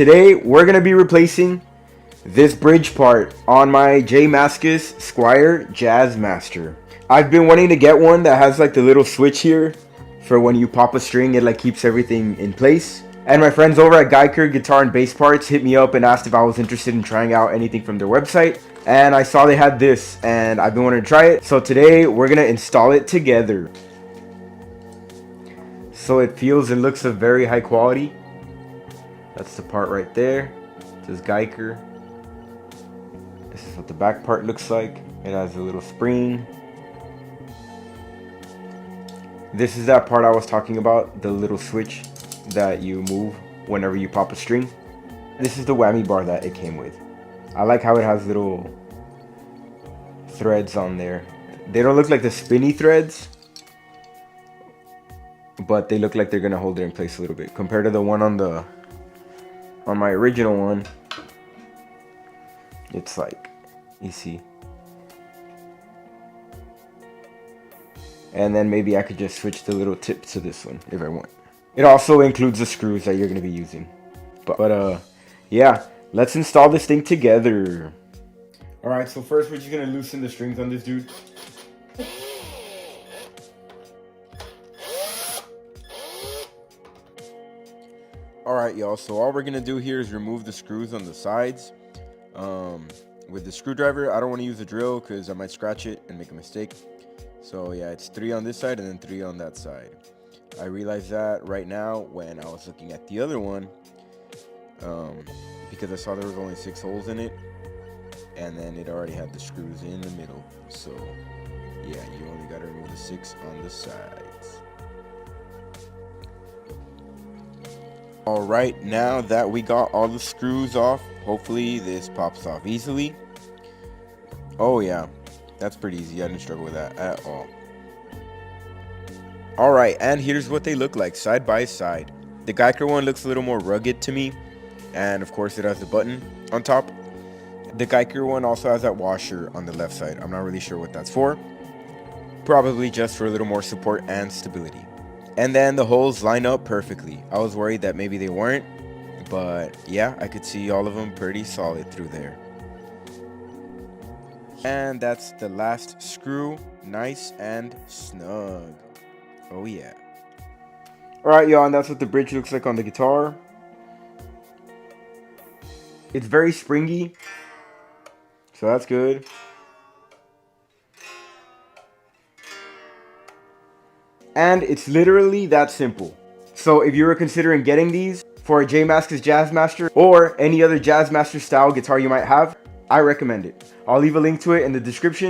Today we're going to be replacing this bridge part on my Jazzmaster Jazzmaster. I've been wanting to get one that has like the little switch here for when you pop a string, it like keeps everything in place. And my friends over at Guyker Guitar and Bass Parts hit me up and asked if I was interested in trying out anything from their website. And I saw they had this and I've been wanting to try it. So today we're going to install it together. So it feels and looks of very high quality. That's the part right there. It says Guyker. This is what the back part looks like. It has a little spring. This is that part I was talking about, the little switch that you move whenever you pop a string. This is the whammy bar that it came with. I like how it has little threads on there. They don't look like the spinny threads, but they look like they're gonna hold it in place a little bit compared to the one on my original one. It's like, you see. And then maybe I could just switch the little tip to this one if I want. It also includes the screws that you're gonna be using. But yeah, let's install this thing together. All right, so first we're just gonna loosen the strings on this dude. Alright y'all, so all we're gonna do here is remove the screws on the sides with the screwdriver. I don't want to use a drill because I might scratch it and make a mistake. So yeah, it's 3 on this side and then 3 on that side. I realized that right now when I was looking at the other one, because I saw there was only 6 holes in it, and then it already had the screws in the middle. So yeah, you only gotta remove the 6 on the sides. Alright, now that we got all the screws off, hopefully this pops off easily. Oh yeah, that's pretty easy. I didn't struggle with that at all. Alright, and here's what they look like side by side. The Guyker one looks a little more rugged to me, and of course it has the button on top. The Guyker one also has that washer on the left side. I'm not really sure what that's for. Probably just for a little more support and stability. And then the holes line up perfectly. I was worried that maybe they weren't, but yeah, I could see all of them pretty solid through there. And that's the last screw, nice and snug. Oh yeah. Alright y'all, and that's what the bridge looks like on the guitar. It's very springy, so that's good. And it's literally that simple. So if you were considering getting these for a Jazzmaster's Jazzmaster or any other Jazzmaster style guitar you might have, I recommend it. I'll leave a link to it in the description.